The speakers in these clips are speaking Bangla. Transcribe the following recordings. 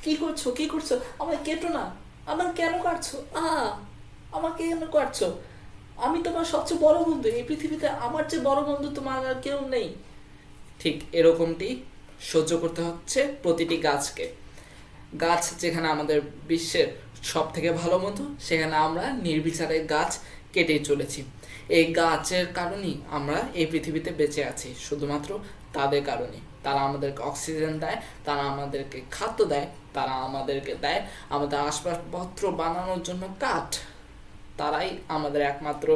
কি করছো, কি করছো? আমায় কেটো না। আমার কেন কাটছো? আমাকে কেন কাটছো? আমি তোমার সবচেয়ে বড় বন্ধু এই পৃথিবীতে, আমার চেয়ে বড় বন্ধু তোমার আর কেউ নেই। ঠিক এরকমটি সহ্য করতে হচ্ছে প্রতিটি গাছকে। গাছ যেখানে আমাদের বিশ্বের সব থেকে ভালো বন্ধু, সেখানে আমরা নির্বিচারে গাছ কেটেই চলেছি। এই গাছের কারণেই আমরা এই পৃথিবীতে বেঁচে আছি, শুধুমাত্র তাদের কারণে। তারা আমাদেরকে অক্সিজেন দেয়, তারা আমাদেরকে খাদ্য দেয়, তারা আমাদেরকে দেয় আমাদের আসবাবপত্র বানানোর জন্য কাঠ। তারাই আমাদের একমাত্র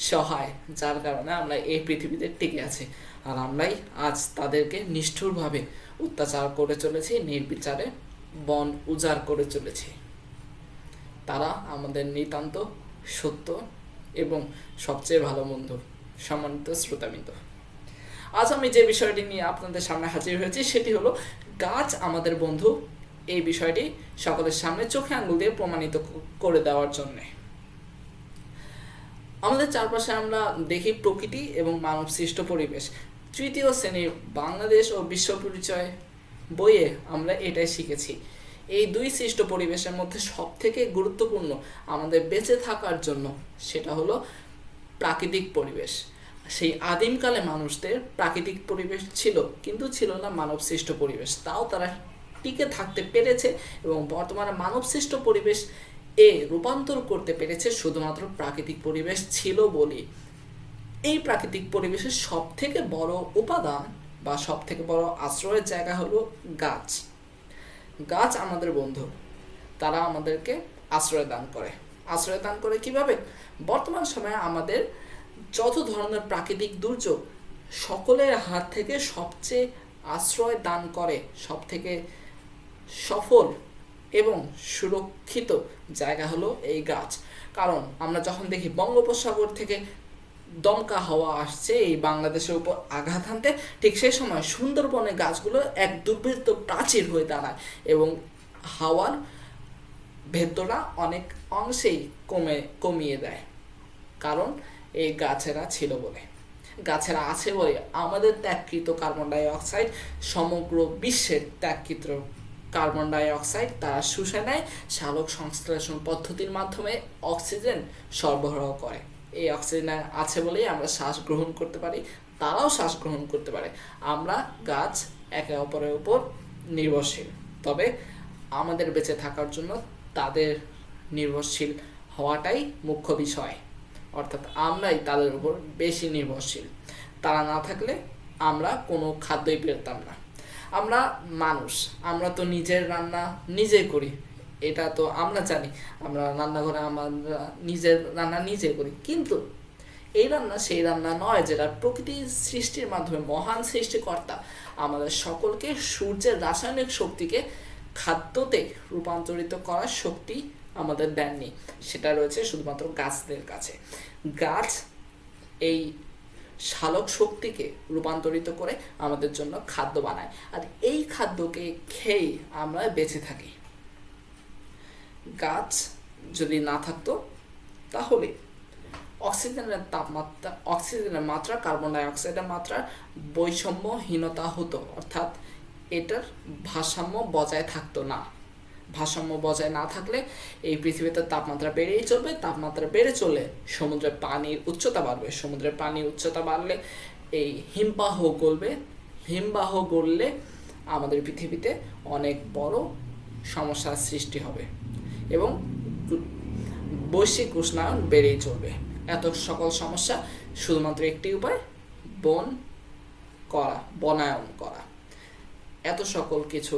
সহায়, যার কারণে আমরা এই পৃথিবীতে টিকে আছি। আর আমরাই আজ তাদেরকে নিষ্ঠুরভাবে অত্যাচার করে চলেছি, নির্বিচারে বন উজাড় করে চলেছি। তারা আমাদের নিতান্ত সত্য এবং সবচেয়ে ভালো বন্ধু। সম্মানিত শ্রোতাবৃন্দ, আজ আমি যে বিষয়টি নিয়ে আপনাদের সামনে হাজির হয়েছি সেটি হলো গাছ আমাদের বন্ধু। এই বিষয়টি সকলের সামনে চোখে আঙুল দিয়ে প্রমাণিত করে দেওয়ার জন্যে। আমাদের চারপাশে আমরা দেখি প্রকৃতি এবং মানব সৃষ্ট পরিবেশ। তৃতীয় শ্রেণীর বাংলাদেশ ও বিশ্ব পরিচয় বইয়ে আমরা এটাই শিখেছি। এই দুই সৃষ্ট পরিবেশের মধ্যে সব থেকে গুরুত্বপূর্ণ আমাদের বেঁচে থাকার জন্য সেটা হলো প্রাকৃতিক পরিবেশ। সেই আদিমকালে মানুষদের প্রাকৃতিক পরিবেশ ছিল, কিন্তু ছিল না মানব সৃষ্ট পরিবেশ। তাও তারা টিকে থাকতে পেরেছে এবং বর্তমানে মানব সৃষ্ট পরিবেশ রূপান্তর করতে পেরেছে শুধুমাত্র প্রাকৃতিক পরিবেশ ছিল বলেই। এই প্রাকৃতিক পরিবেশের সব থেকে বড় উপাদান বা সব থেকে বড় আশ্রয়ের জায়গা হলো গাছ। গাছ আমাদের বন্ধু। তারা আমাদেরকে আশ্রয় দান করে। আশ্রয় দান করে কিভাবে? বর্তমান সময়ে আমাদের যত ধরনের প্রাকৃতিক দুর্যোগ, সকলের হাত থেকে সবচেয়ে আশ্রয় দান করে সব থেকে সফল এবং সুরক্ষিত জায়গা হলো এই গাছ। কারণ আমরা যখন দেখি বঙ্গোপসাগর থেকে দমকা হাওয়া আসছে এই বাংলাদেশের উপর আঘাত হানতে, ঠিক সেই সময় সুন্দরবনের গাছগুলো এক দুর্ভেদ্য প্রাচীর হয়ে দাঁড়ায় এবং হাওয়ার ভেদ্যটা অনেক অংশেই কমিয়ে দেয়। কারণ এই গাছেরা ছিল বলে, গাছেরা আছে বলে আমাদের ত্যাগকৃত কার্বন ডাই অক্সাইড সমগ্র বিশ্বের ত্যাগকৃত কার্বন ডাই অক্সাইড তারা শুষে নেয়, সালোক সংশ্লেষণ পদ্ধতির মাধ্যমে অক্সিজেন সরবরাহ করে। এই অক্সিজেন আছে বলেই আমরা শ্বাস গ্রহণ করতে পারি, তারাও শ্বাস গ্রহণ করতে পারে। আমরা গাছ একে অপরের উপর নির্ভরশীল, তবে আমাদের বেঁচে থাকার জন্য তাদের নির্ভরশীল হওয়াটাই মুখ্য বিষয়। অর্থাৎ আমরাই তাদের উপর বেশি নির্ভরশীল। তারা না থাকলে আমরা কোনো খাদ্যই পেতাম না। আমরা মানুষ, আমরা তো নিজের রান্না নিজে করি, এটা তো আমরা জানি। আমরা রান্নাঘরে আমরা নিজের রান্না নিজে করি, কিন্তু এই রান্না সেই রান্না নয় যেটা প্রকৃতির সৃষ্টির মাধ্যমে মহান সৃষ্টিকর্তা আমাদের সকলকে সূর্যের রাসায়নিক শক্তিকে খাদ্যতে রূপান্তরিত করার শক্তি আমাদের দেননি। সেটা রয়েছে শুধুমাত্র গাছদের কাছে। গাছ এই সালোক শক্তিকে রূপান্তরিত করে আমাদের জন্য খাদ্য বানায়, আর এই খাদ্যকে খেয়ে আমরা বেঁচে থাকি। গাছ যদি না থাকতো তাহলে অক্সিজেনের মাত্রা কার্বন ডাই অক্সাইডের মাত্রা বৈষম্যহীনতা হতো, অর্থাৎ এটার ভারসাম্য বজায় থাকতো না। ভারসাম্য বজায় না থাকলে এই পৃথিবীতে তাপমাত্রা বেড়েই চলবে। তাপমাত্রা বেড়ে চলে সমুদ্রের পানির উচ্চতা বাড়বে। সমুদ্রের পানির উচ্চতা বাড়লে এই হিমবাহ গলবে। হিমবাহ গললে আমাদের পৃথিবীতে অনেক বড় সমস্যার সৃষ্টি হবে এবং বৈশ্বিক উষ্ণায়ন বেড়েই চলবে। এত সকল সমস্যা শুধুমাত্র একটি উপায়, বনায়ন করা। এত সকল কিছু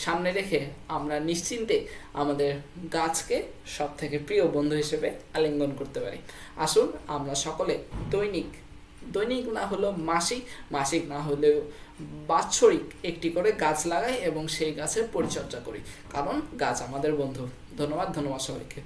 সামনে রেখে আমরা নিশ্চিন্তে আমাদের গাছকে সব থেকে প্রিয় বন্ধু হিসেবে আলিঙ্গন করতে পারি। আসুন আমরা সকলে দৈনিক না হলেও মাসিক না হলেও বাৎসরিক একটি করে গাছ লাগাই এবং সেই গাছের পরিচর্যা করি, কারণ গাছ আমাদের বন্ধু। ধন্যবাদ সবাইকে।